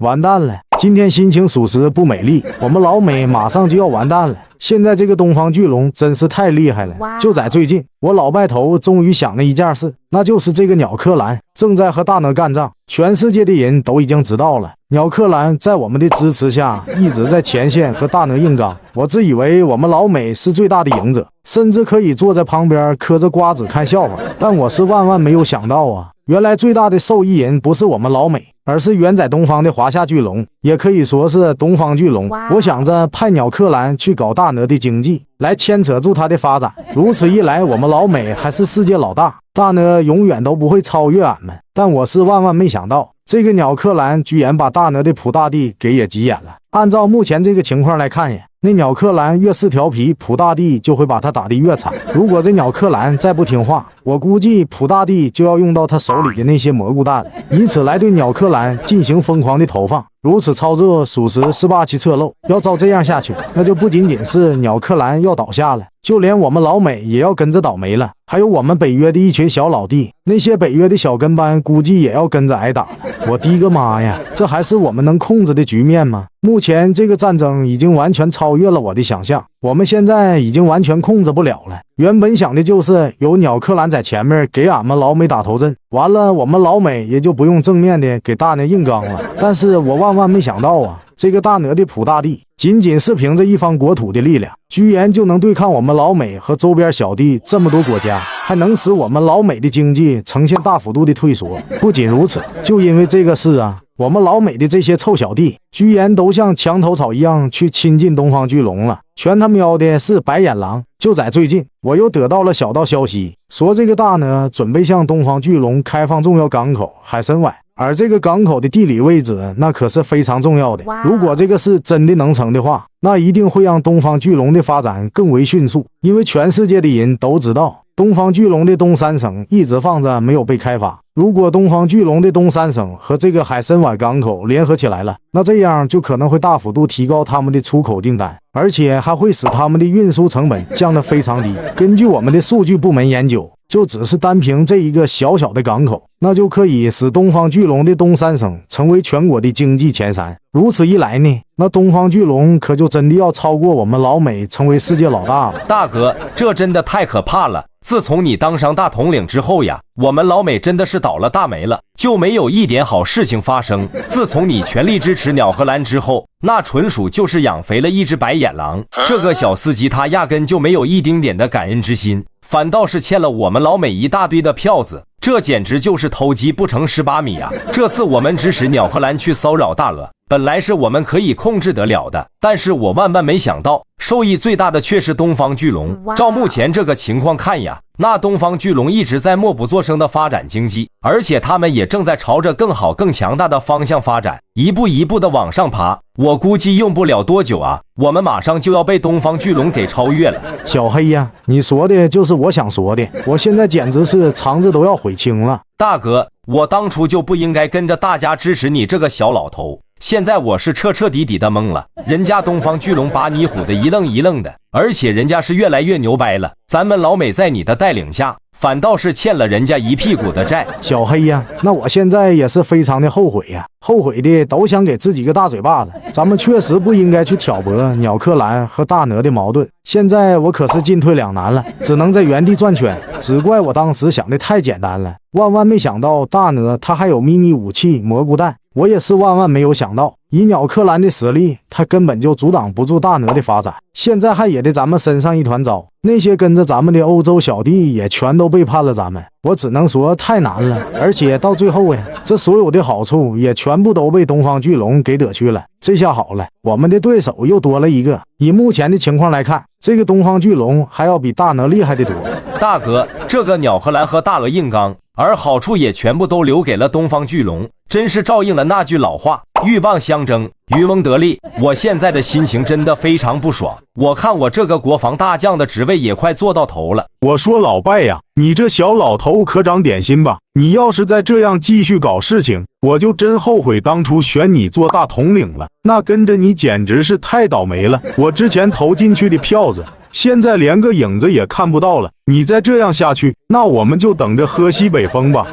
完蛋了！今天心情属实不美丽，我们老美马上就要完蛋了。现在这个东方巨龙真是太厉害了！就在最近，我老拜头终于想了一件事，那就是这个鸟克兰正在和大鹅干仗，全世界的人都已经知道了。鸟克兰在我们的支持下，一直在前线和大鹅硬刚。我自以为我们老美是最大的赢者，甚至可以坐在旁边嗑着瓜子看笑话，但我是万万没有想到啊！原来最大的受益人不是我们老美，而是远在东方的华夏巨龙，也可以说是东方巨龙。我想着派鸟克兰去搞大鹅的经济，来牵扯住它的发展。如此一来，我们老美还是世界老大，大鹅永远都不会超越俺们。但我是万万没想到，这个鸟克兰居然把大鹅的普大帝给也急眼了。按照目前这个情况来看呀，那鸟克兰越是调皮，普大帝就会把他打得越惨。如果这鸟克兰再不听话，我估计普大帝就要用到他手里的那些蘑菇蛋了，以此来对鸟克兰进行疯狂的投放。如此操作属实是霸气侧漏。要照这样下去，那就不仅仅是鸟克兰要倒下了，就连我们老美也要跟着倒霉了。还有我们北约的一群小老弟，那些北约的小跟班估计也要跟着挨打了。我的个妈呀，这还是我们能控制的局面吗？目前这个战争已经完全超越了我的想象，我们现在已经完全控制不了了。原本想的就是有鸟克兰在前面给俺们老美打头阵，完了我们老美也就不用正面的给大鹅硬刚了。但是我万万没想到啊，这个大鹅的普大帝仅仅是凭着一方国土的力量，居然就能对抗我们老美和周边小弟这么多国家，还能使我们老美的经济呈现大幅度的退缩。不仅如此，就因为这个事啊，我们老美的这些臭小弟居然都像墙头草一样去亲近东方巨龙了，全他喵的是白眼狼。就在最近，我又得到了小道消息，说这个大鹅准备向东方巨龙开放重要港口海参崴，而这个港口的地理位置那可是非常重要的。如果这个事真的能成的话，那一定会让东方巨龙的发展更为迅速，因为全世界的人都知道东方巨龙的东三省一直放着没有被开发。如果东方巨龙的东三省和这个海参崴港口联合起来了，那这样就可能会大幅度提高他们的出口订单，而且还会使他们的运输成本降得非常低。根据我们的数据部门研究，就只是单凭这一个小小的港口，那就可以使东方巨龙的东三省成为全国的经济前3。如此一来呢，那东方巨龙可就真的要超过我们老美成为世界老大了。大哥，这真的太可怕了！自从你当上大统领之后呀，我们老美真的是倒了大霉了，就没有一点好事情发生。自从你全力支持鸟荷兰之后，那纯属就是养肥了一只白眼狼。这个小司机他压根就没有一丁点的感恩之心，反倒是欠了我们老美一大堆的票子，这简直就是偷鸡不成蚀把米啊！这次我们指使鸟荷兰去骚扰大鹅，本来是我们可以控制得了的，但是我万万没想到，受益最大的却是东方巨龙。照目前这个情况看呀，那东方巨龙一直在默不作声的发展经济，而且他们也正在朝着更好更强大的方向发展，一步一步的往上爬。我估计用不了多久啊，我们马上就要被东方巨龙给超越了。小黑呀，你说的就是我想说的，我现在简直是肠子都要悔青了。大哥，我当初就不应该跟着大家支持你这个小老头，现在我是彻彻底底的懵了。人家东方巨龙把你唬得一愣一愣的，而且人家是越来越牛掰了，咱们老美在你的带领下反倒是欠了人家一屁股的债。小黑呀，那我现在也是非常的后悔呀，后悔的都想给自己个大嘴巴子。咱们确实不应该去挑拨鸟克兰和大鹅的矛盾，现在我可是进退两难了，只能在原地转圈。只怪我当时想的太简单了，万万没想到大鹅他还有秘密武器蘑菇弹。我也是万万没有想到，以鸟克兰的实力，他根本就阻挡不住大鹅的发展，现在还惹得咱们身上一团糟。那些跟着咱们的欧洲小弟也全都背叛了咱们，我只能说太难了。而且到最后呀，这所有的好处也全部都被东方巨龙给得去了。这下好了，我们的对手又多了一个。以目前的情况来看，这个东方巨龙还要比大鹅厉害的多。大哥，这个鸟荷兰和大鹅硬刚，而好处也全部都留给了东方巨龙，真是照应了那句老话，鹬蚌相争，渔翁得利。我现在的心情真的非常不爽，我看我这个国防大将的职位也快做到头了。我说老拜呀，你这小老头可长点心吧，你要是再这样继续搞事情，我就真后悔当初选你做大统领了，那跟着你简直是太倒霉了。我之前投进去的票子，现在连个影子也看不到了，你再这样下去，那我们就等着喝西北风吧。